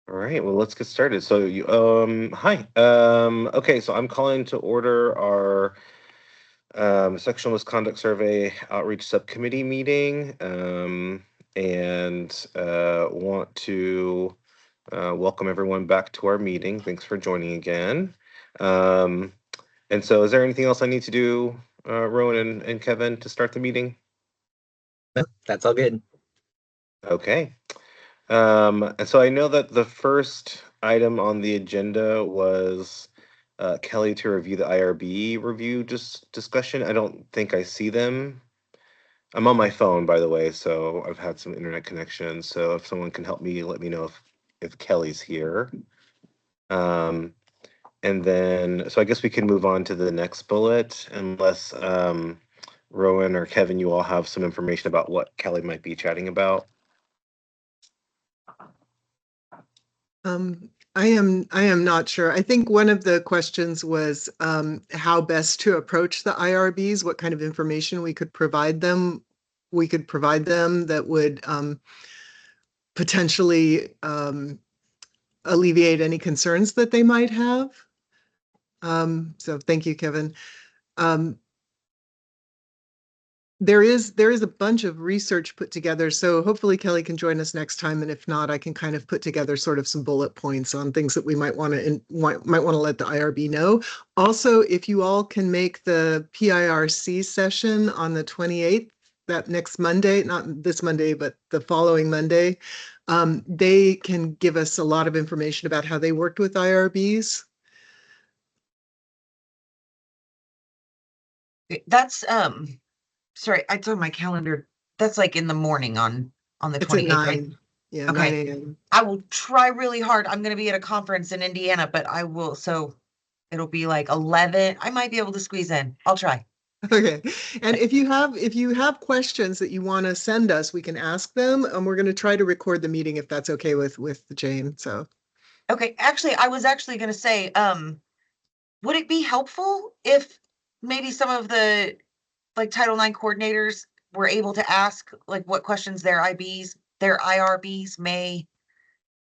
All right, well, let's get started. So hi. Okay, so I'm calling to order our Sexual Misconduct Survey Outreach Subcommittee meeting, and want to welcome everyone back to our meeting. Thanks for joining again. Um, and so is there anything else I need to do, Rowan and Kevin, to start the meeting? That's all good. Okay. And so I know that the first item on the agenda was Kelly to review the IRB review discussion. I don't think I see them. I'm on my phone, by the way, so I've had some internet connection. So if someone can help me, let me know if Kelly's here. Um, and then, so I guess we can move on to the next bullet, unless Rowan or Kevin, you all have some information about what Kelly might be chatting about. I am not sure. I think one of the questions was how best to approach the IRBs, what kind of information we could provide them. We could provide them that would potentially alleviate any concerns that they might have. So thank you, Kevin. There is a bunch of research put together, so hopefully Kelly can join us next time, and if not, I can kind of put together sort of some bullet points on things that we might want to let the IRB know. Also, if you all can make the PIRC session on the 28th, that next Monday, not this Monday, but the following Monday, they can give us a lot of information about how they worked with IRBs. That's sorry, it's on my calendar. That's like in the morning on the It's at 28th, 9. right? Yeah, Okay. 9 a.m. I will try really hard. I'm going to be at a conference in Indiana, but I will, so it'll be like 11. I might be able to squeeze in. I'll try. Okay. And if you have questions that you want to send us, we can ask them. And we're going to try to record the meeting if that's okay with Jane. So Okay. Actually, I was actually going to say, would it be helpful if maybe some of the like Title IX coordinators were able to ask like what questions their IRBs may,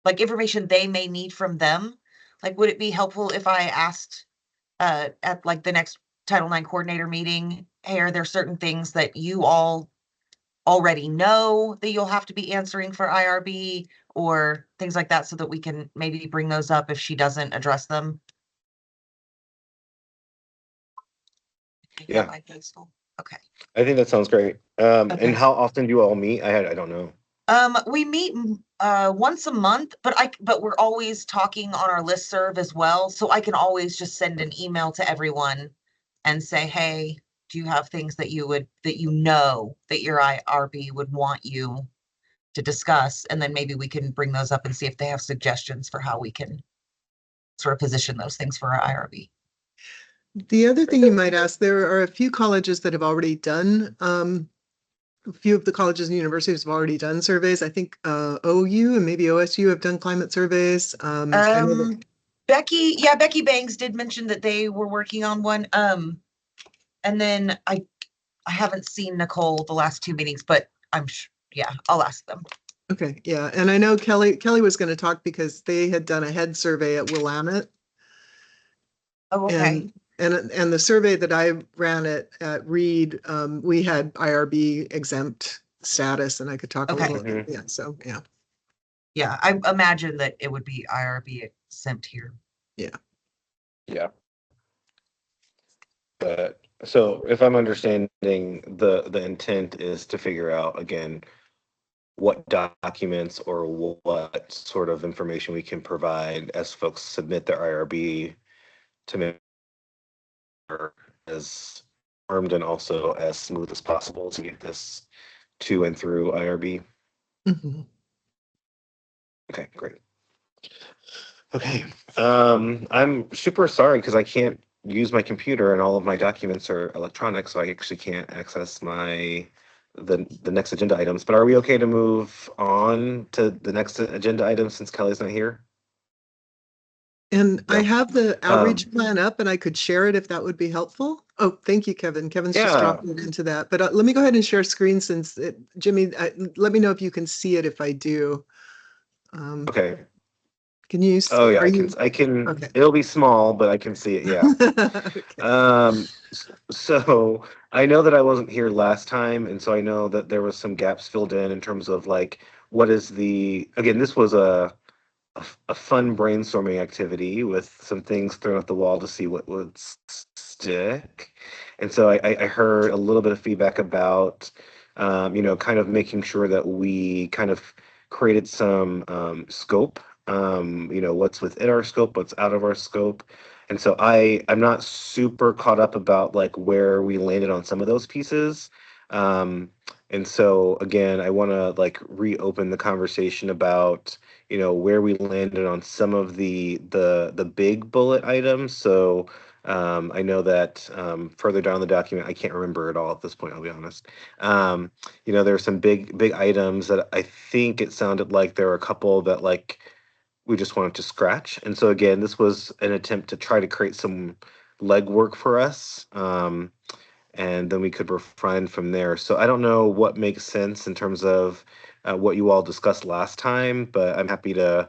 like information they may need from them? Like, would it be helpful if I asked at like the next Title IX coordinator meeting, hey, are there certain things that you all already know that you'll have to be answering for IRB or things like that so that we can maybe bring those up if she doesn't address them? Yeah. Okay. I think that sounds great. Okay. And how often do you all meet? I don't know. We meet once a month, but we're always talking on our listserv as well. So I can always just send an email to everyone and say, hey, do you have things that you know that your IRB would want you to discuss? And then maybe we can bring those up and see if they have suggestions for how we can sort of position those things for our IRB. the other thing you might ask, there are a few colleges that have already done, a few of the colleges and universities have already done surveys. I think OU and maybe OSU have done climate surveys. I know that Becky Bangs did mention that they were working on one. And then I haven't seen Nicole the last 2 meetings, but yeah, I'll ask them. Okay, yeah, and I know Kelly was going to talk because they had done a head survey at Willamette. Oh, okay. And the survey that I ran at Reed, we had IRB exempt status, and I could talk a little. Mhm. Yeah, so yeah. Yeah, I imagine that it would be IRB exempt here. Yeah. Yeah. But so if I'm understanding, the intent is to figure out again what documents or what sort of information we can provide as folks submit their IRB to make it as armed and also as smooth as possible to get this to and through IRB. Mm-hmm. Okay, great. Okay, I'm super sorry because I can't use my computer and all of my documents are electronic, so I actually can't access the next agenda items. But are we okay to move on to the next agenda item since Kelly's not here? And Yeah. I have the outreach plan up, and I could share it if that would be helpful. Oh, thank you, Kevin. Kevin's just Yeah. dropped it into that. But let me go ahead and share screen since Jimmy, let me know if you can see it if I do. Okay. Can you, Oh yeah, are you? I can, Okay. it'll be small, but I can see it, yeah. Okay. So I know that I wasn't here last time, and so I know that there was some gaps filled in terms of like what is the, again, this was a fun brainstorming activity with some things thrown at the wall to see what would stick. And so I heard a little bit of feedback about, kind of making sure that we kind of created some scope, what's within our scope, what's out of our scope. And so I'm not super caught up about like where we landed on some of those pieces. And so again, I want to like reopen the conversation about where we landed on some of the big bullet items. So I know that further down the document, I can't remember it all at this point, I'll be honest. There are some big items that I think it sounded like there were a couple that like we just wanted to scratch. And so again, this was an attempt to try to create some legwork for us. And then we could refine from there. So I don't know what makes sense in terms of what you all discussed last time, but I'm happy to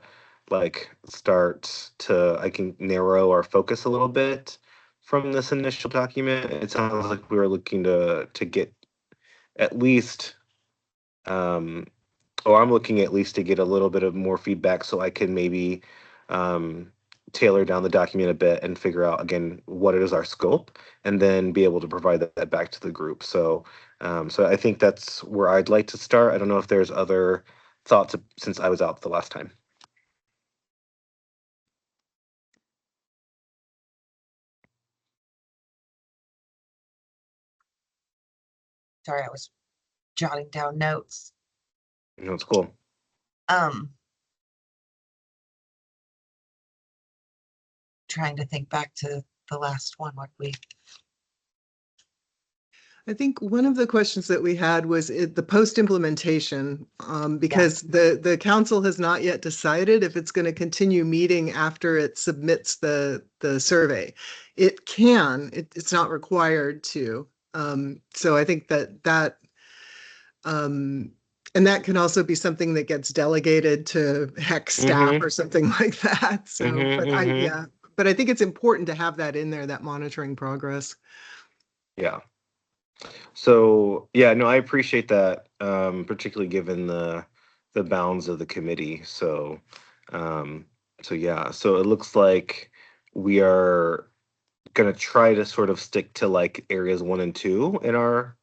like start to, I can narrow our focus a little bit from this initial document. It sounds like we were looking to get at least um, or I'm looking at least to get a little bit of more feedback so I can maybe um, tailor down the document a bit and figure out again what is our scope, and then be able to provide that back to the group. So I think that's where I'd like to start. I don't know if there's other thoughts since I was out the last time. Sorry, I was jotting down notes. It's cool. Trying to think back to the last one, what we. I think one of the questions that we had was the post-implementation, because the council has not yet decided if it's going to continue meeting after it submits the survey. It can, it's not required to. So I think that and that can also be something that gets delegated to HEC staff or something like that. So, but I think it's important to have that in there, that monitoring progress. Yeah. So yeah, no, I appreciate that, particularly given the bounds of the committee. Um, so yeah, so it looks like we are gonna try to sort of stick to like areas 1 and 2 in our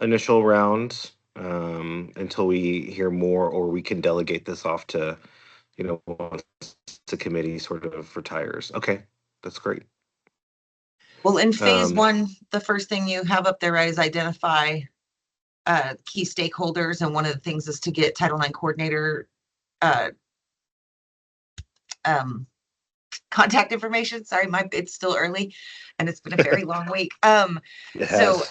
initial round, until we hear more, or we can delegate this off to, once the committee sort of retires. Okay, that's great. Well, in phase Um, 1, the first thing you have up there, right, is identify key stakeholders, and one of the things is to get Title IX coordinator contact information. Sorry, it's still early and it's been a very long week. So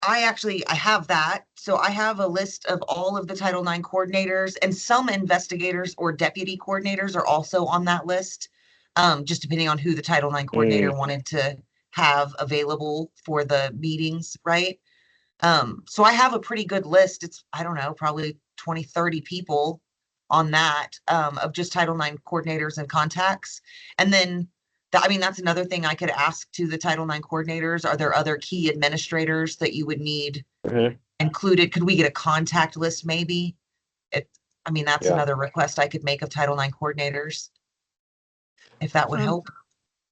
I have that. So I have a list of all of the Title IX coordinators, and some investigators or deputy coordinators are also on that list. Just depending on who the Title IX coordinator wanted to have available for the meetings, right? So I have a pretty good list. It's, I don't know, probably 20, 30 people on that, of just Title IX coordinators and contacts. And then that's another thing I could ask to the Title IX coordinators. Are there other key administrators that you would need included? Could we get a contact list maybe? That's another request I could make of Title IX coordinators, if that would help.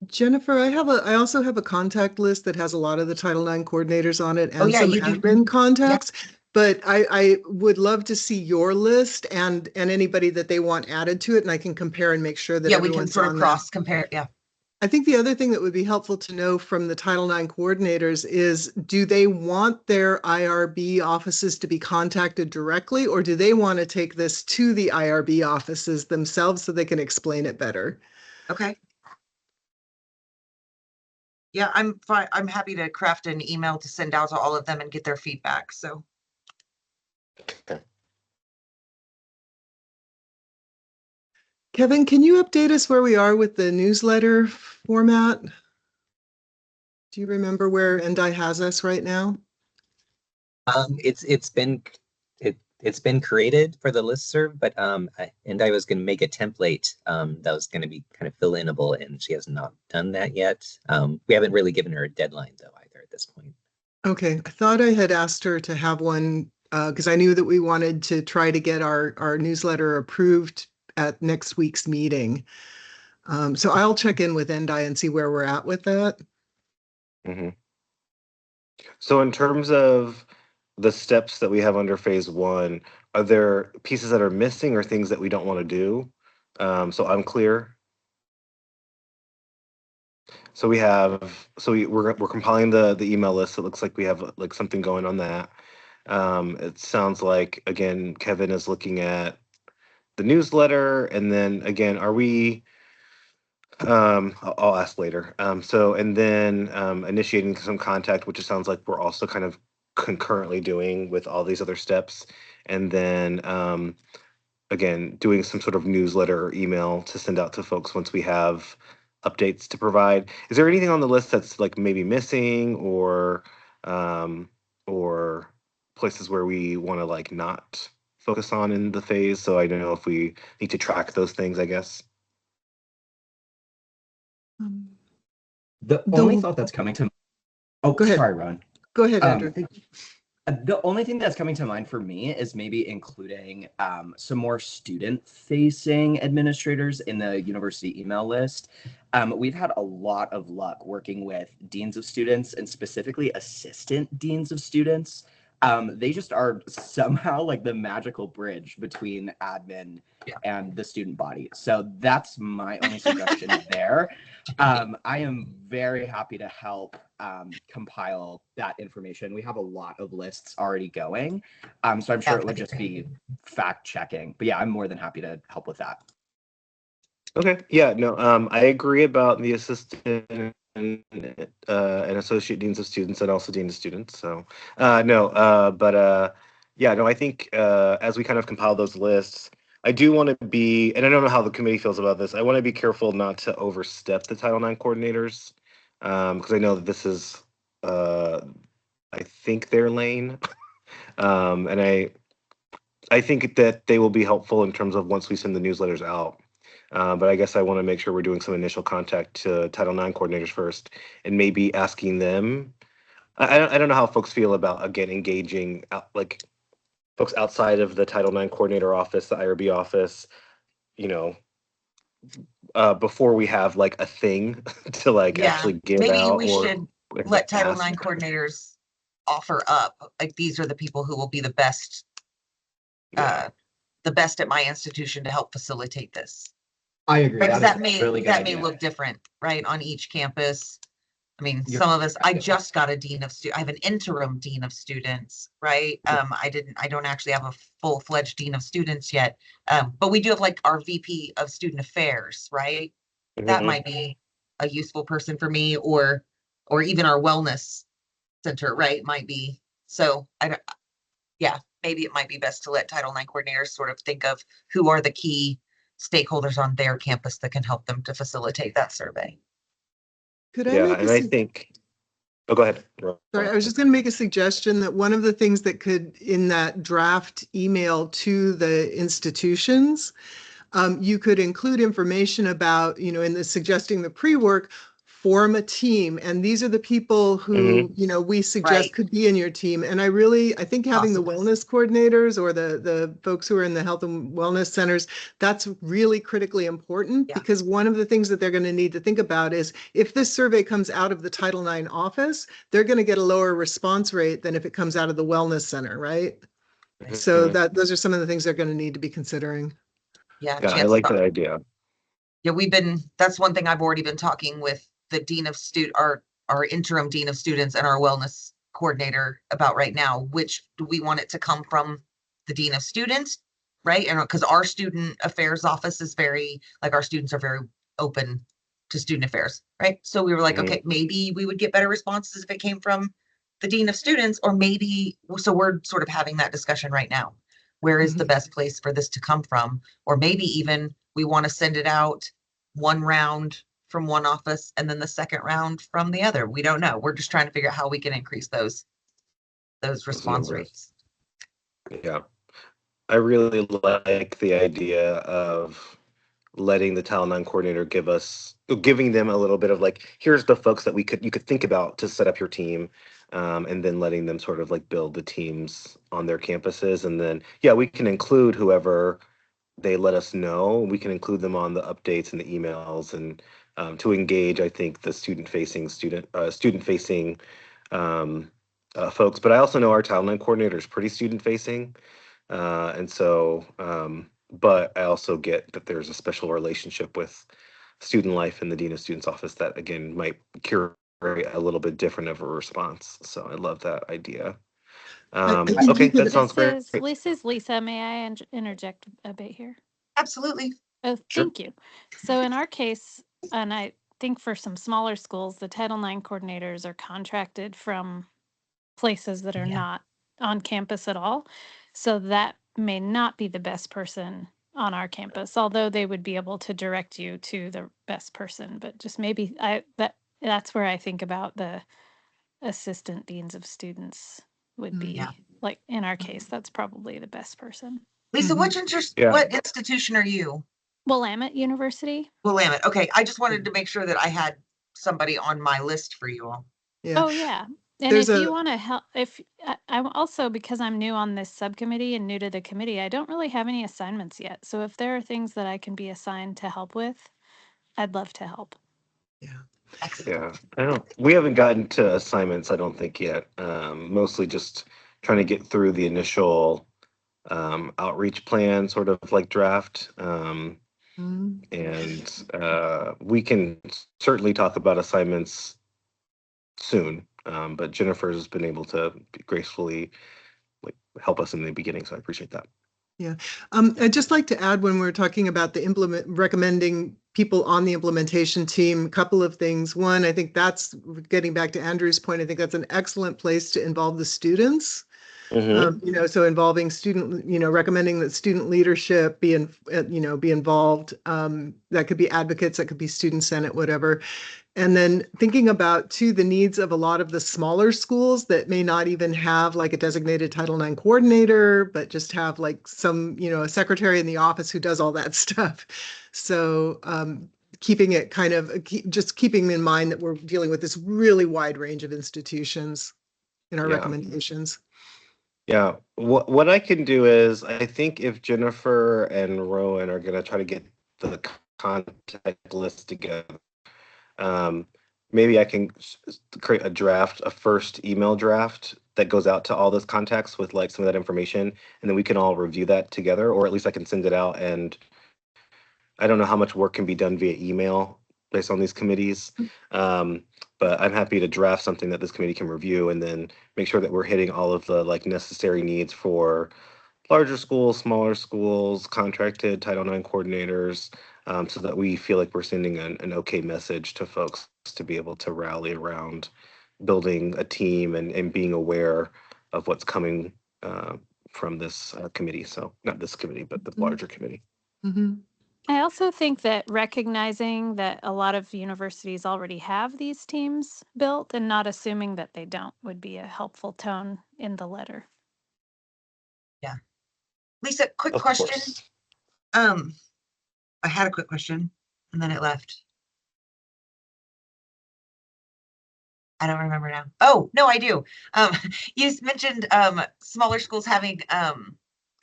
Jennifer, I also have a contact list that has a lot of the Title IX coordinators on it and some admin contacts. Yeah. But I would love to see your list and anybody that they want added to it, and I can compare and make sure that we can sort of cross compare. Yeah. I think the other thing that would be helpful to know from the Title IX coordinators is, do they want their IRB offices to be contacted directly, or do they want to take this to the IRB offices themselves so they can explain it better? Okay. Yeah, I'm fine. I'm happy to craft an email to send out to all of them and get their feedback. So. Okay. Kevin, can you update us where we are with the newsletter format? Do you remember where NDI has us right now? It's been It's been created for the listserv, but and I was going to make a template that was going to be kind of fill-inable, and she has not done that yet. We haven't really given her a deadline though either at this point. Okay, I thought I had asked her to have one because I knew that we wanted to try to get our newsletter approved at next week's meeting. So I'll check in with Endai and see where we're at with that. Mhm. So in terms of the steps that we have under phase one, are there pieces that are missing or things that we don't want to do? So I'm clear. So we're compiling the email list. It looks like we have like something going on that. It sounds like again Kevin is looking at the newsletter, and then again, are we? I'll ask later. So and then initiating some contact, which it sounds like we're also kind of concurrently doing with all these other steps, and then again doing some sort of newsletter or email to send out to folks once we have updates to provide. Is there anything on the list that's like maybe missing um, or places where we want to like not focus on in the phase? So I don't know if we need to track those things, I guess. Um, The The- only thought that's coming to Go ahead. sorry, Ron. Go ahead, Andrew. The only thing that's coming to mind for me is maybe including some more student-facing administrators in the university email list. We've had a lot of luck working with deans of students and specifically assistant deans of students. They just are somehow like the magical bridge between admin and the student body. So that's my only suggestion there. I am very happy to help compile that information. We have a lot of lists already going. So I'm sure it would just be fact checking. But yeah, I'm more than happy to help with that. Okay. Yeah. No. I agree about the assistant and associate deans of students and also dean of students. So, no. Yeah. No. I think as we kind of compile those lists, I do want to be, and I don't know how the committee feels about this. I want to be careful not to overstep the Title IX coordinators because I know that this is, I think, their lane, and I think that they will be helpful in terms of once we send the newsletters out. But I guess I want to make sure we're doing some initial contact to Title IX coordinators first, and maybe asking them. I don't know how folks feel about again engaging like folks outside of the Title IX coordinator office, the IRB office. You know, before we have like a thing to like actually give maybe out we or should let Title ask. IX coordinators offer up, like, these are the people who will be the best Yeah. at my institution to help facilitate this. I agree. Right, 'cause That is that may, a really good that may idea. look different, right, on each campus. I mean, You're some of us, I correct. just got a dean of I have an interim dean of students, right? I don't actually have a full-fledged dean of students yet. But we do have like our VP of student affairs, right? That Mhm. might be a useful person for me, or even our wellness center, right? Might be. So I don't, yeah, maybe it might be best to let Title IX coordinators sort of think of who are the key stakeholders on their campus that can help them to facilitate that survey. Could I Yeah, make and I think. Oh, go ahead. Sorry, I was just going to make a suggestion that one of the things that could, in that draft email to the institutions, you could include information about, in the suggesting the pre-work, form a team. And these are the people who, we suggest Right. could be in your team. And I think having the wellness coordinators or the folks who are in the health and wellness centers, that's really critically important because one of the things that they're going to need to think about is if this survey comes out of the Title IX office, they're going to get a lower response rate than if it comes out of the wellness center, right? So those are some of the things they're going to need to be considering. Yeah, I like that idea. Yeah, that's one thing I've already been talking with the dean of our interim dean of students and our wellness coordinator about right now. Which do we want it to come from? The dean of students, right? And because our student affairs office is very, like, our students are very open to student affairs, right? So we were like, okay, maybe we would get better responses if it came from the dean of students, or maybe, so we're sort of having that discussion right now. Where is the best place for this to come from? Or maybe even we want to send it out one round from one office and then the second round from the other. We don't know. We're just trying to figure out how we can increase those response rates. Yeah. I really like the idea of letting the Title IX coordinator giving them a little bit of like, here's the folks that you could think about to set up your team, and then letting them sort of like build the teams on their campuses, and then yeah, we can include whoever they let us know. We can include them on the updates and the emails, and to engage, I think, the student facing folks. But I also know our Title IX coordinator is pretty student facing. And so, but I also get that there's a special relationship with student life in the Dean of Students office that, again, might carry a little bit different of a response. So I love that idea. I think Okay, you could. that sounds great. This is Lisa. May I interject a bit here? Absolutely. Oh, Sure. thank you. So in our case, and I think for some smaller schools, the Title IX coordinators are contracted from places that are Yeah. not on campus at all. So that may not be the best person on our campus, although they would be able to direct you to the best person. But just maybe that's where I think about the assistant deans of students would be. Yeah. Like in our case, that's probably the best person. Lisa, Mhm. Yeah. what institution are you? Willamette University. Willamette. Okay, I just wanted to make sure that I had somebody on my list for you all. Yeah. Oh yeah. And There's if a- you want to help, I'm also, because I'm new on this subcommittee and new to the committee, I don't really have any assignments yet. So if there are things that I can be assigned to help with, I'd love to help. Yeah. Excellent. Yeah, we haven't gotten to assignments, I don't think yet. Mostly just trying to get through the initial outreach plan, sort of like draft. Mhm. And we can certainly talk about assignments soon. But Jennifer has been able to gracefully like help us in the beginning, so I appreciate that. Yeah. I'd just like to add, when we're talking about the recommending people on the implementation team, a couple of things. One, I think that's getting back to Andrew's point. I think that's an excellent place to involve the students. So involving recommending that student leadership be involved. That could be advocates, that could be student senate, whatever. And then thinking about too the needs of a lot of the smaller schools that may not even have like a designated Title IX coordinator, but just have like some, a secretary in the office who does all that stuff. So keeping it kind of just keeping in mind that we're dealing with this really wide range of institutions in our recommendations. Yeah, what I can do is, I think if Jennifer and Rowan are gonna try to get the contact list together, maybe I can create a first email draft that goes out to all those contacts with like some of that information, and then we can all review that together, or at least I can send it out. And I don't know how much work can be done via email based on these committees. But I'm happy to draft something that this committee can review, and then make sure that we're hitting all of the like necessary needs for larger schools, smaller schools, contracted Title IX coordinators, so that we feel like we're sending an okay message to folks to be able to rally around building a team and being aware of what's coming from this committee. So not this committee, but the larger committee. Mm-hmm. I also think that recognizing that a lot of universities already have these teams built and not assuming that they don't would be a helpful tone in the letter. Yeah. Lisa, quick Of question. course. I had a quick question and then it left. I don't remember now. Oh, no, I do. You mentioned smaller schools having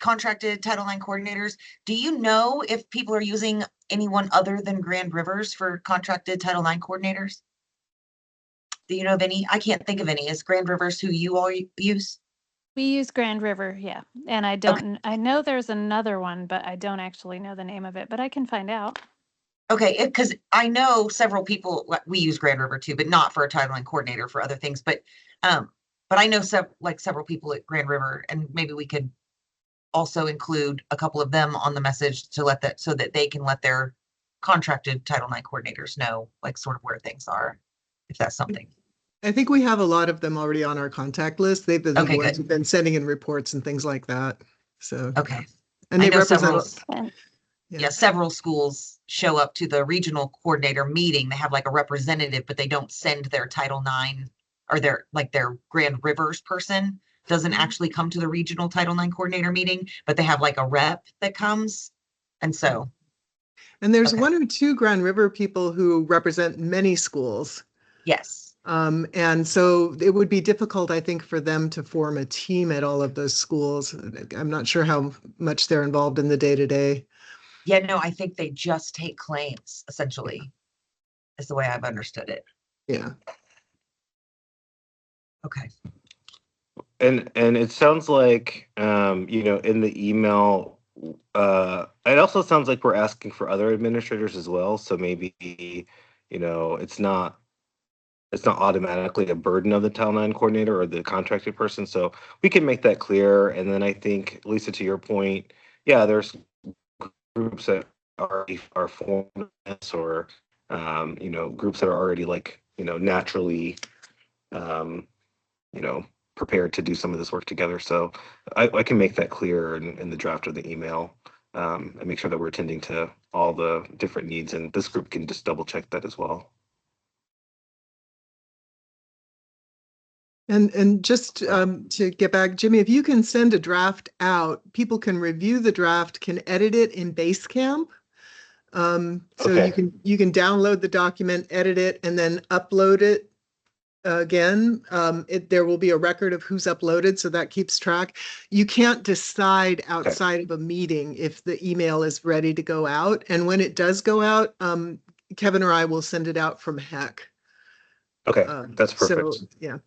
contracted Title IX coordinators. Do you know if people are using anyone other than Grand Rivers for contracted Title IX coordinators? Do you know of any? I can't think of any. Is Grand Rivers who you all use? We use Grand River, yeah. And I don't, I know there's another one, but I don't actually know the name of it, but I can find out. Okay, because I know several people, we use Grand River too, but not for a Title IX coordinator, for other things. But I know several people at Grand River, and maybe we could also include a couple of them on the message to let that, so that they can let their contracted Title IX coordinators know, like, sort of where things are, if that's something. I think we have a lot of them already on our contact list. They've been the Okay, ones good. who've been sending in reports and things like that. So Okay. and I they know represent several, yeah. several schools show up to the regional coordinator meeting. They have like a representative, but they don't send their Title IX or their Grand Rivers person. doesn't actually come to the regional Title IX coordinator meeting, but they have like a rep that comes. And so, And there's Okay. 1 or 2 Grand River people who represent many schools. yes. And so it would be difficult, I think, for them to form a team at all of those schools. I'm not sure how much they're involved in the day-to-day. Yeah, no, I think they just take claims, essentially, is the way I've understood it. Yeah. Okay. And it sounds like in the email, it also sounds like we're asking for other administrators as well. So maybe, it's not automatically a burden of the Title IX coordinator or the contracted person. So we can make that clear. And then I think, Lisa, to your point, yeah, there's groups that already are formed or groups that are already like, naturally you know, prepared to do some of this work together. So I can make that clear in the draft of the email, and make sure that we're attending to all the different needs. And this group can just double check that as well. And just to get back, Jimmy, if you can send a draft out, people can review the draft, can edit it in Basecamp. So Okay. you can download the document, edit it, and then upload it again. There will be a record of who's uploaded, so that keeps track. You can't decide outside of a meeting if the email is ready to go out. And when it does go out, Kevin or I will send it out from HEC. Okay, that's perfect. So, yeah.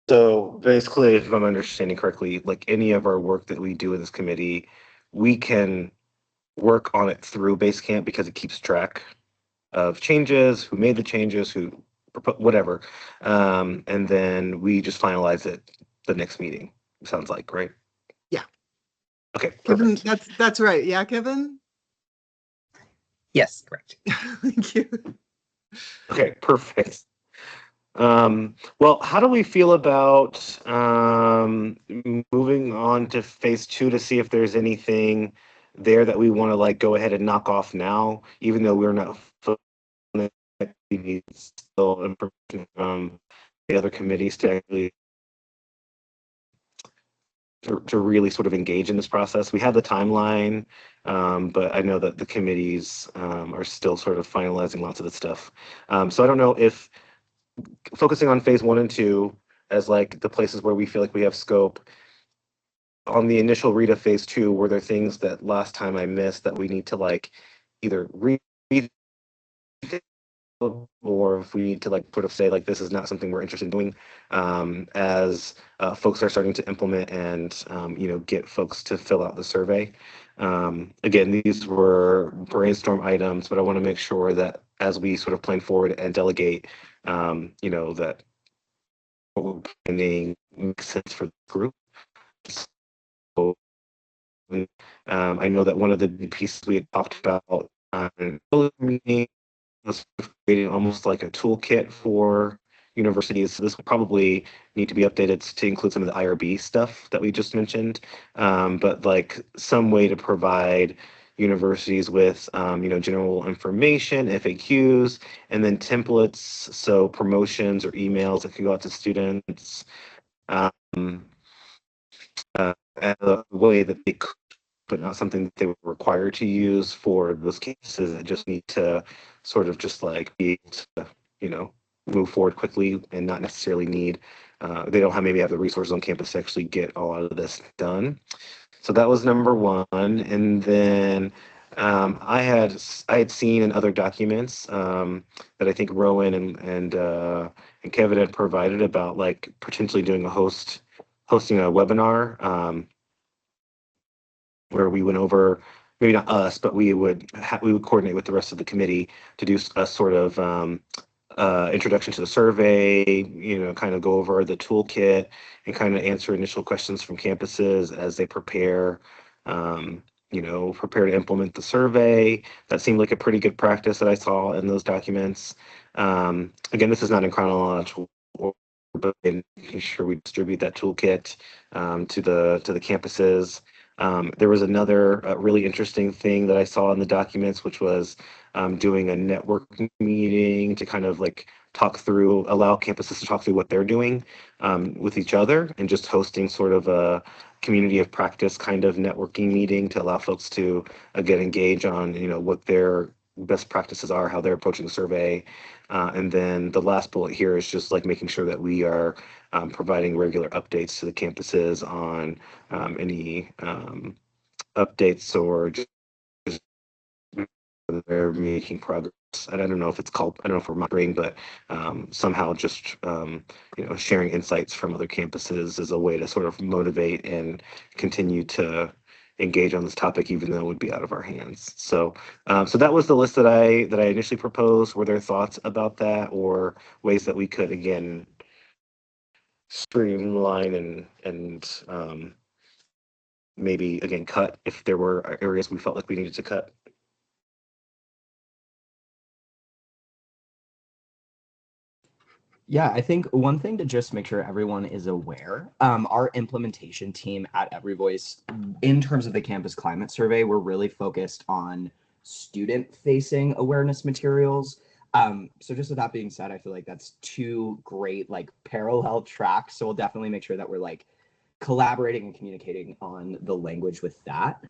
So basically, if I'm understanding correctly, like any of our work that we do in this committee, we can work on it through Basecamp because it keeps track of changes, who made the changes, who whatever, and then we just finalize it the next meeting. Sounds like, right? Yeah. Okay, Kevin, perfect. that's right. Yeah, Kevin? Yes, correct. Thank you. Okay, perfect. Well, how do we feel about moving on to phase 2 to see if there's anything there that we want to like go ahead and knock off now, even though we're not we need still information from the other committees to actually to really sort of engage in this process. We have the timeline, but I know that the committees are still sort of finalizing lots of the stuff. So I don't know if focusing on phase 1 and 2 as like the places where we feel like we have scope. On the initial read of phase 2, were there things that last time I missed that we need to like either read or if we need to like sort of say like this is not something we're interested in doing, as folks are starting to implement and get folks to fill out the survey. Again, these were brainstorm items, but I want to make sure that as we sort of plan forward and delegate, that what we're planning makes sense for the group. So, I know that one of the pieces we had talked about in the meeting was creating almost like a toolkit for universities. So this will probably need to be updated to include some of the IRB stuff that we just mentioned, but like some way to provide universities with general information, FAQs, and then templates, so promotions or emails that can go out to students, um, as a way that they could, but not something that they were required to use for those cases that just need to sort of just like be able to, move forward quickly and not necessarily need, they don't have maybe have the resources on campus to actually get all of this done. So that was number 1. And then I had seen in other documents that I think Rowan and Kevin had provided about like potentially doing hosting a webinar, where we went over, maybe not us, but we would coordinate with the rest of the committee to do a sort of introduction to the survey, kind of go over the toolkit and kind of answer initial questions from campuses as they prepare to implement the survey. That seemed like a pretty good practice that I saw in those documents. Again, this is not in chronological order, but making sure we distribute that toolkit to the campuses. There was another really interesting thing that I saw in the documents, which was doing a networking meeting to kind of like allow campuses to talk through what they're doing with each other, and just hosting sort of a community of practice kind of networking meeting to allow folks to again engage on what their best practices are, how they're approaching the survey. And then the last bullet here is just like making sure that we are providing regular updates to the campuses on any updates or just they're making progress. And I don't know if it's called, I don't know if we're monitoring, but somehow just, sharing insights from other campuses is a way to sort of motivate and continue to engage on this topic, even though it would be out of our hands. So, so that was the list that I initially proposed. Were there thoughts about that, or ways that we could again streamline and maybe again cut if there were areas we felt like we needed to cut? Yeah, I think one thing to just make sure everyone is aware, our implementation team at Every Voice, in terms of the campus climate survey, we're really focused on student-facing awareness materials. So just with that being said, I feel like that's two great like parallel tracks. So we'll definitely make sure that we're like collaborating and communicating on the language with that.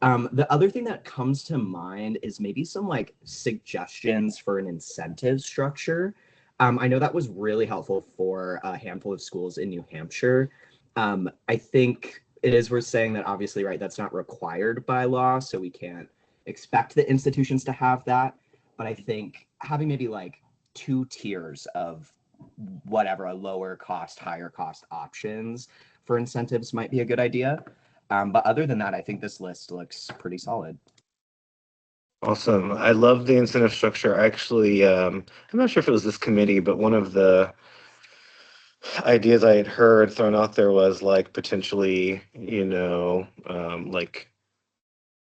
The other thing that comes to mind is maybe some like suggestions for an incentive structure. I know that was really helpful for a handful of schools in New Hampshire. I think it is worth saying that obviously, right, that's not required by law, so we can't expect the institutions to have that. But I think having maybe like two tiers of whatever, a lower cost, higher cost options for incentives might be a good idea. But other than that, I think this list looks pretty solid. Awesome. I love the incentive structure. Actually, I'm not sure if it was this committee, but one of the ideas I had heard thrown out there was like potentially, like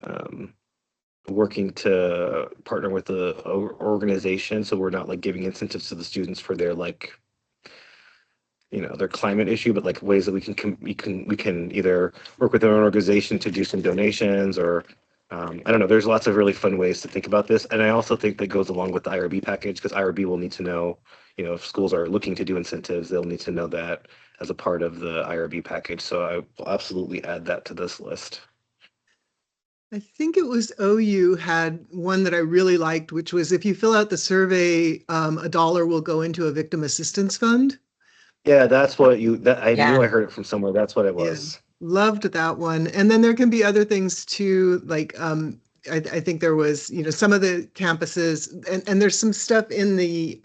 um, working to partner with the organization, so we're not like giving incentives to the students for their like their climate issue, but like ways that we can either work with their own organization to do some donations, or I don't know. There's lots of really fun ways to think about this, and I also think that goes along with the IRB package, because IRB will need to know, if schools are looking to do incentives, they'll need to know that as a part of the IRB package. So I will absolutely add that to this list. I think it was OU had one that I really liked, which was if you fill out the survey, $1 will go into a victim assistance fund. Yeah, that's what I knew Yeah. I heard it from somewhere. That's what it Yeah, was. loved that one. And then there can be other things too, like I think there was, some of the campuses, and there's some stuff in the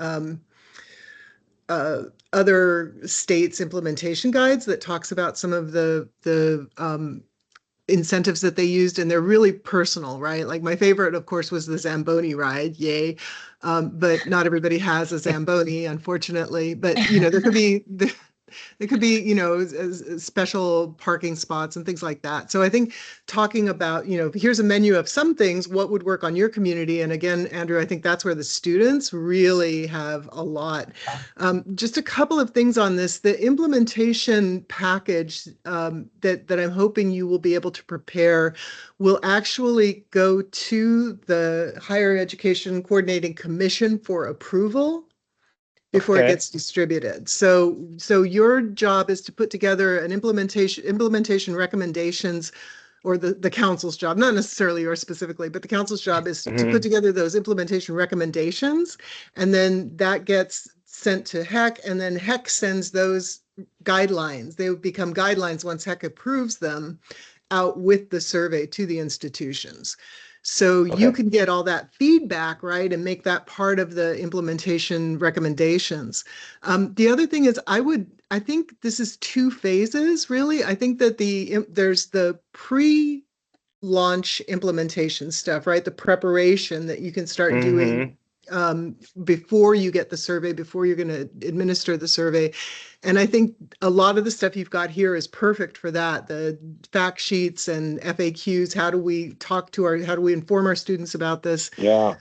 other states' implementation guides that talks about some of the incentives that they used, and they're really personal, right? Like my favorite, of course, was the Zamboni ride, yay. But not everybody has a Zamboni, unfortunately. But there could be, special parking spots and things like that. So I think talking about, here's a menu of some things, what would work on your community? And again, Andrew, I think that's where the students really have a lot. Just a couple of things on this. The implementation package that I'm hoping you will be able to prepare will actually go to the Higher Education Coordinating Commission for approval before it Okay. gets distributed. So your job is to put together an implementation recommendations, or the council's job, not necessarily yours specifically, but the council's job is to put together those implementation recommendations, and then that gets sent to HEC, and then HEC sends those guidelines. They become guidelines once HEC approves them, out with the survey to the institutions. So you Okay. can get all that feedback, right, and make that part of the implementation recommendations. The other thing is I think this is two phases, really. I think that there's the pre-launch implementation stuff, right? The preparation that you can start doing before you get the survey, before you're going to administer the survey. And I think a lot of the stuff you've got here is perfect for that. The fact sheets and FAQs, how do we inform our students about this? Yeah.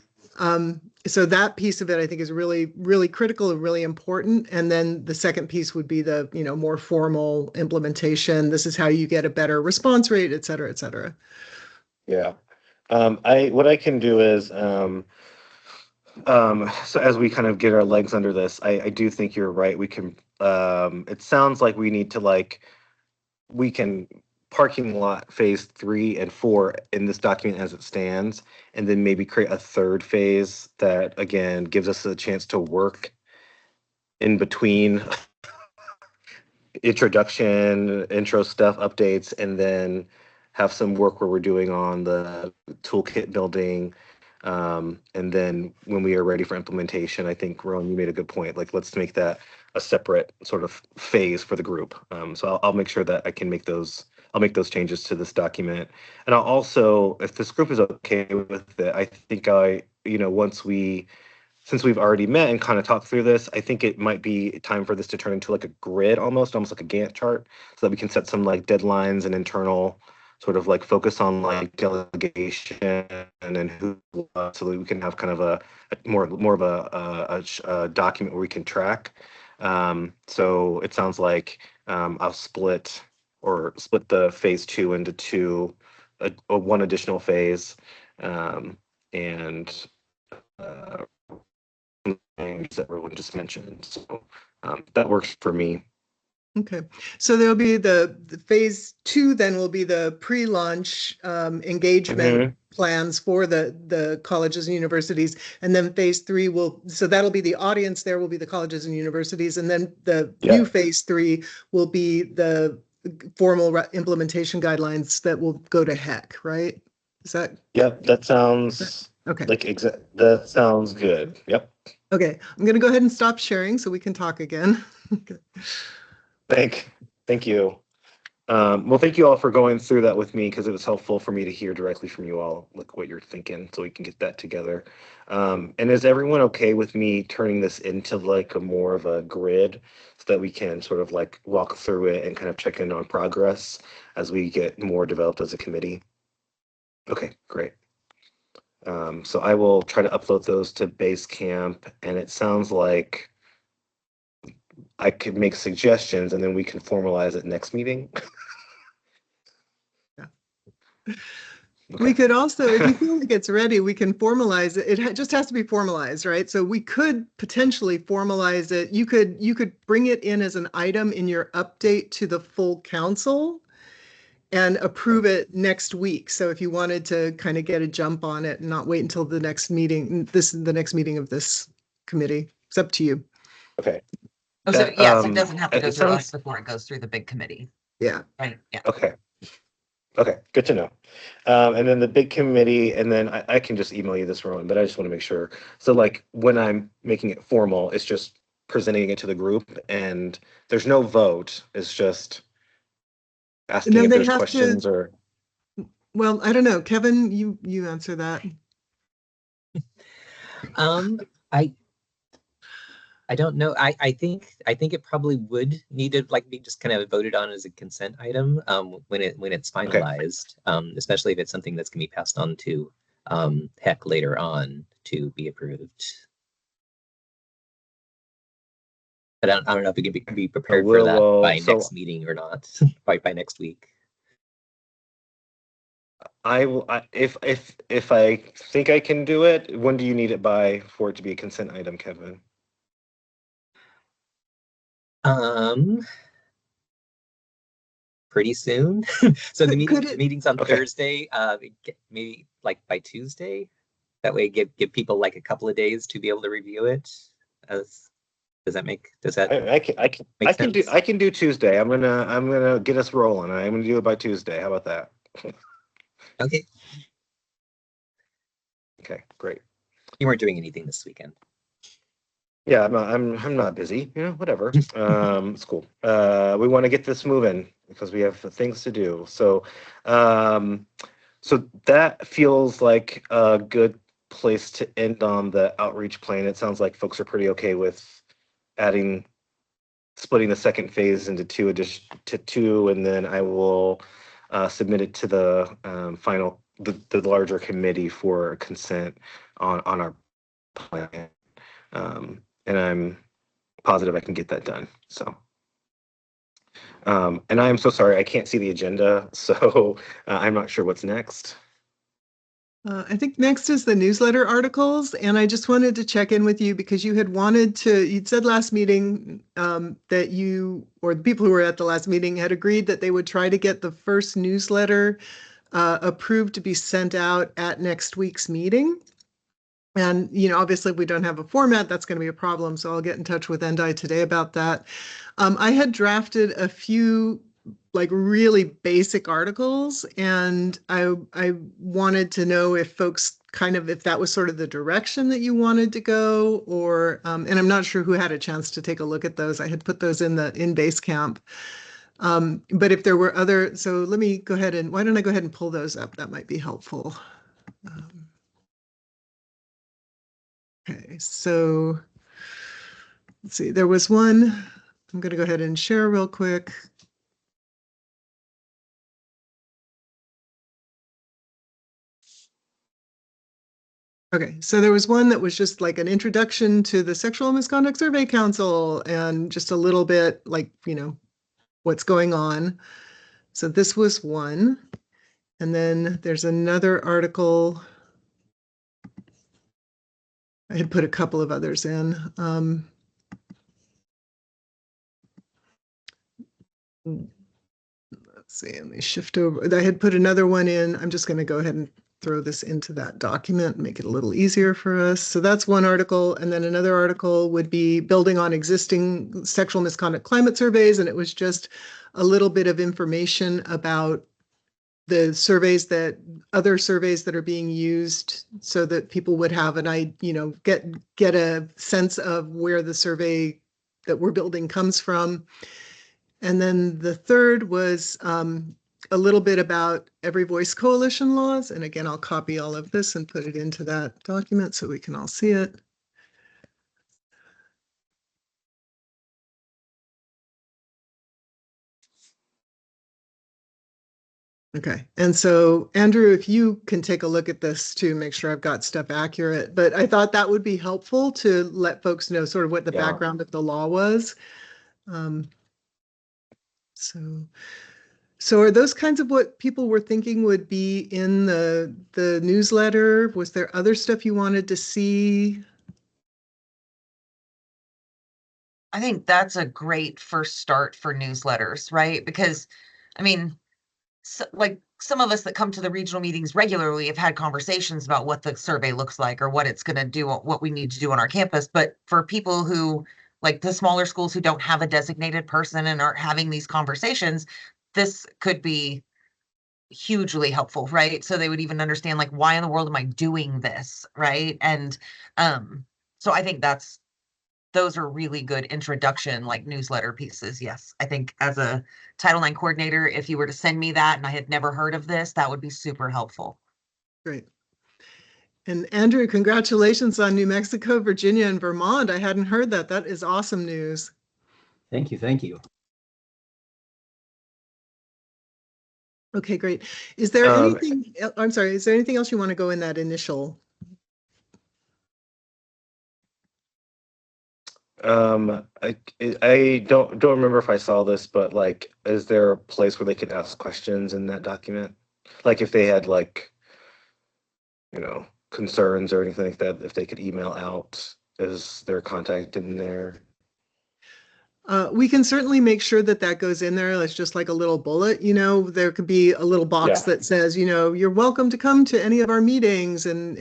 so that piece of it, I think, is really, really critical and really important. And then the second piece would be the, more formal implementation. This is how you get a better response rate, et cetera, et cetera. Yeah. What I can do is, so as we kind of get our legs under this, I do think you're right. We can, it sounds like we need to we can parking lot phase 3 and 4 in this document as it stands, and then maybe create a third phase that again gives us a chance to work in between introduction, intro stuff, updates, and then have some work where we're doing on the toolkit building. And then when we are ready for implementation, I think Rowan, you made a good point. Like, let's make that a separate sort of phase for the group. So I'll make sure that I can make those. I'll make those changes to this document, and I'll also, if this group is okay with it, I think once since we've already met and kind of talked through this, I think it might be time for this to turn into like a grid almost like a Gantt chart, so that we can set some like deadlines and internal sort of like focus on like delegation and then who, so that we can have kind of a more of a document where we can track. So it sounds like I'll split the phase 2 into one additional phase, and things that everyone just mentioned. So that works for me. Okay, so there'll be the phase 2, then will be the pre-launch engagement plans for the colleges and universities, and then phase 3 so that'll be the audience. There will be the colleges and universities, and then the new phase 3 will be the formal implementation guidelines that will go to HEC, right? Is that? Yep, that sounds okay. That sounds good. Yep. Okay, I'm going to go ahead and stop sharing so we can talk again. Okay. Thank you. Well, thank you all for going through that with me, because it was helpful for me to hear directly from you all, like what you're thinking, so we can get that together. And is everyone okay with me turning this into like a more of a grid, so that we can sort of like walk through it and kind of check in on progress as we get more developed as a committee? Okay, great. So I will try to upload those to Basecamp, and it sounds like I could make suggestions and then we can formalize it next meeting. Yeah. Okay. We could also, if you feel like it's ready, we can formalize it. It just has to be formalized, right? So we could potentially formalize it. You could bring it in as an item in your update to the full council and approve it next week. So if you wanted to kind of get a jump on it and not wait until the next meeting, the next meeting of this committee, it's up to you. Okay. Oh, so yes, it doesn't have to go through us before it goes through the big committee. Yeah. Right. Yeah. Okay. Okay, good to know. And then the big committee, and then I can just email you this, Rowan, but I just want to make sure. So like when I'm making it formal, it's just presenting it to the group and there's no vote. It's just asking if there's questions or. Well, I don't know. Kevin, you answer that. I don't know. I think it probably would need to like be just kind of voted on as a consent item when it's finalized, especially if it's something that's gonna be passed on to HEC later on to be approved. But I don't know if we can be prepared for that by next meeting or not, by next week. I will. If I think I can do it, when do you need it by for it to be a consent item, Kevin? Pretty soon. So the meeting's on Thursday. Maybe like by Tuesday. That way, give people like a couple of days to be able to review it. Does that make? Does that? I can do Tuesday. I'm gonna get us rolling. I'm gonna do it by Tuesday. How about that? Okay. Okay, great. You weren't doing anything this weekend. Yeah, I'm not busy. Whatever. It's cool. We want to get this moving because we have things to do. So, so that feels like a good place to end on the outreach plan. It sounds like folks are pretty okay with splitting the second phase into two, and then I will submit it to the the larger committee for consent on our plan. And I'm positive I can get that done. So, and I am so sorry, I can't see the agenda, so I'm not sure what's next. I think next is the newsletter articles, and I just wanted to check in with you because you'd said last meeting that you, or the people who were at the last meeting had agreed that they would try to get the first newsletter approved to be sent out at next week's meeting. And, obviously if we don't have a format, that's going to be a problem. So I'll get in touch with Endai today about that. I had drafted a few like really basic articles, and I wanted to know if folks if that was sort of the direction that you wanted to go, or and I'm not sure who had a chance to take a look at those. I had put those in Basecamp. But if there were other, so let me go ahead and, why don't I go ahead and pull those up? That might be helpful. Okay, so let's see, there was one, I'm going to go ahead and share real quick. Okay, so there was one that was just like an introduction to the Sexual Misconduct Survey Council and just a little bit like, what's going on. So this was one. And then there's another article. I had put a couple of others in. Let's see, let me shift over. I had put another one in. I'm just going to go ahead and throw this into that document, make it a little easier for us. So that's one article. And then another article would be building on existing sexual misconduct climate surveys. And it was just a little bit of information about the surveys other surveys that are being used so that people would have get a sense of where the survey that we're building comes from. And then the third was a little bit about Every Voice Coalition laws. And again, I'll copy all of this and put it into that document so we can all see it. Okay, and so Andrew, if you can take a look at this to make sure I've got stuff accurate, but I thought that would be helpful to let folks know sort of what the background of the law was. So are those kinds of what people were thinking would be in the newsletter? Was there other stuff you wanted to see? I think that's a great first start for newsletters, right? Because, I mean, like some of us that come to the regional meetings regularly have had conversations about what the survey looks like or what it's going to do, what we need to do on our campus. But for people who, like the smaller schools who don't have a designated person and aren't having these conversations, this could be hugely helpful, right? So they would even understand like, why in the world am I doing this, right? And so I think those are really good introduction, like newsletter pieces. Yes, I think as a Title IX coordinator, if you were to send me that and I had never heard of this, that would be super helpful. Great. And Andrew, congratulations on New Mexico, Virginia, and Vermont. I hadn't heard that. That is awesome news. Thank you. Thank you. Okay, great. Is there anything, I'm sorry, is there anything else you want to go in that initial? I don't remember if I saw this, but like, is there a place where they could ask questions in that document? Like if they had like, concerns or anything like that, if they could email out, is their contact in there? We can certainly make sure that that goes in there. It's just like a little bullet, there could be a little box that says, you're welcome to come to any of our meetings and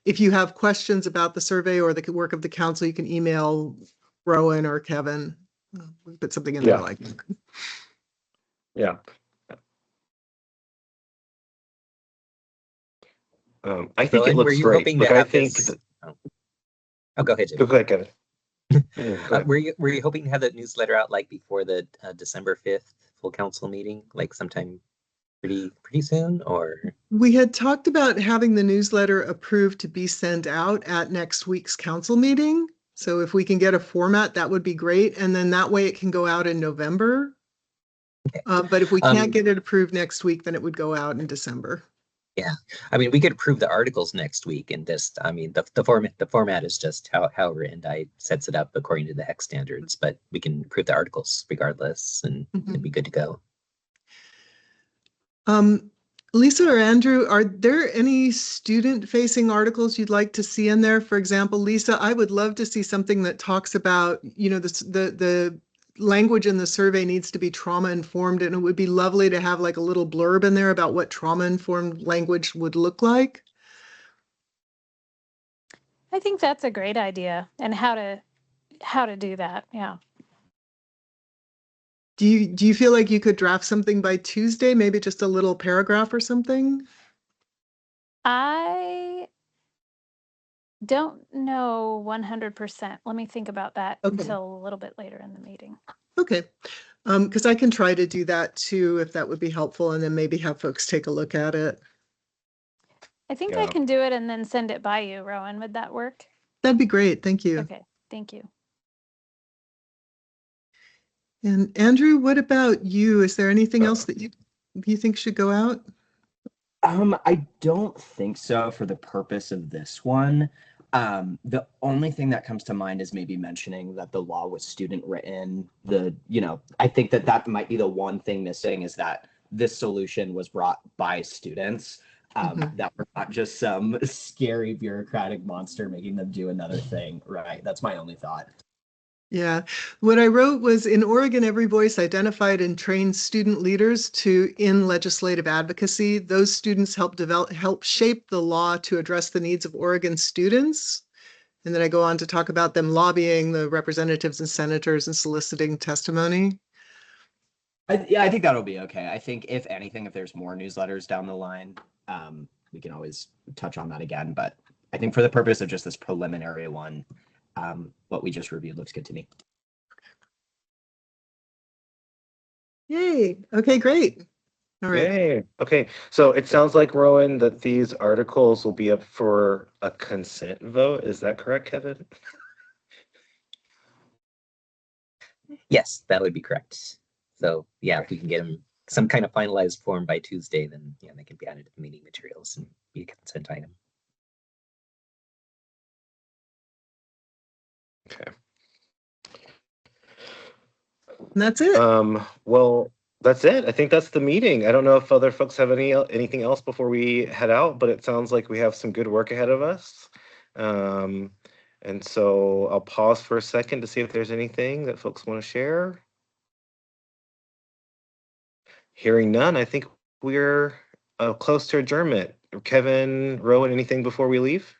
if you have questions about the survey or the work of the council, you can email Rowan or Kevin. We put something in there like that. Yeah. I think it looks great, but I think. Oh, go ahead, Jim. Go ahead, Kevin. Were you hoping to have that newsletter out like before the December 5th full council meeting, like sometime pretty soon, or? We had talked about having the newsletter approved to be sent out at next week's council meeting. So if we can get a format, that would be great. And then that way it can go out in November. Okay. But if we can't get it approved next week, then it would go out in December. Yeah, I mean, we could approve the articles next week and just, I mean, the format is just however I sets it up according to the hex standards, but we can approve the articles regardless and it'd be good to go. Lisa or Andrew, are there any student-facing articles you'd like to see in there? For example, Lisa, I would love to see something that talks about, you know, the language in the survey needs to be trauma-informed, and it would be lovely to have like a little blurb in there about what trauma-informed language would look like. I think that's a great idea, and how to do that. Yeah. Do you feel like you could draft something by Tuesday, maybe just a little paragraph or something? I don't know 100%. Let me think about that until a little bit later in the meeting. Okay. Because I can try to do that too, if that would be helpful, and then maybe have folks take a look at it. I think I can do it and then send it by you, Rowan. Would that work? That'd be great. Thank you. Okay, thank you. And Andrew, what about you? Is there anything else that you think should go out? I don't think so for the purpose of this one. The only thing that comes to mind is maybe mentioning that the law was student written. I think that might be the one thing missing, is that this solution was brought by students. That were not just some scary bureaucratic monster making them do another thing. Right. That's my only thought. Yeah, what I wrote was, in Oregon, every voice identified and trained student leaders in legislative advocacy. Those students help shape the law to address the needs of Oregon students. And then I go on to talk about them lobbying the representatives and senators and soliciting testimony. I think that'll be okay. I think if anything, if there's more newsletters down the line, we can always touch on that again. But I think for the purpose of just this preliminary one, what we just reviewed looks good to me. Yay. Okay, great. All right. Yay. Okay. So it sounds like, Rowan, that these articles will be up for a consent vote. Is that correct, Kevin? Yes, that would be correct. So yeah, if we can get them some kind of finalized form by Tuesday, then yeah, they can be added to the meeting materials and be a consent item. Okay. And that's it. Well, that's it. I think that's the meeting. I don't know if other folks have anything else before we head out, but it sounds like we have some good work ahead of us. And so I'll pause for a second to see if there's anything that folks want to share. Hearing none, I think we're close to adjournment. Kevin, Rowan, anything before we leave?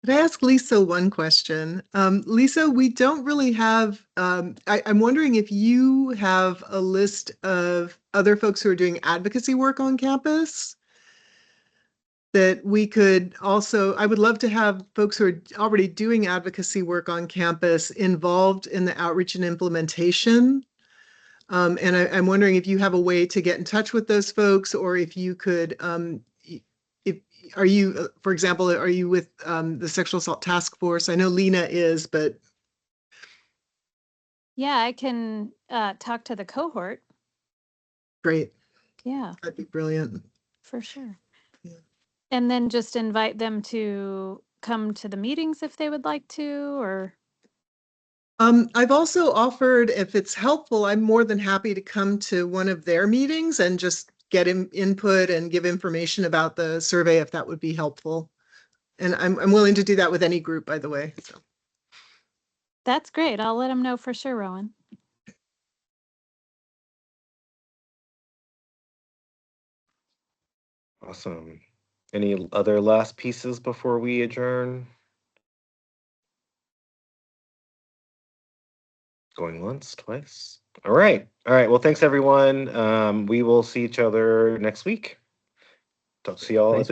Could I ask Lisa one question? Lisa, we don't really have, I'm wondering if you have a list of other folks who are doing advocacy work on campus that we could also, I would love to have folks who are already doing advocacy work on campus involved in the outreach and implementation. And I'm wondering if you have a way to get in touch with those folks, or if you could, are you, for example, are you with the Sexual Assault Task Force? I know Lena is, but. Yeah, I can talk to the cohort. Great. Yeah. That'd be brilliant. For sure. Yeah. And then just invite them to come to the meetings if they would like to, or. I've also offered, if it's helpful, I'm more than happy to come to one of their meetings and just get input and give information about the survey, if that would be helpful. And I'm willing to do that with any group, by the way. So. That's great. I'll let them know for sure, Rowan. Awesome. Any other last pieces before we adjourn? Going once, twice. All right. All right. Well, thanks, everyone. We will see each other next week. Talk to y'all at the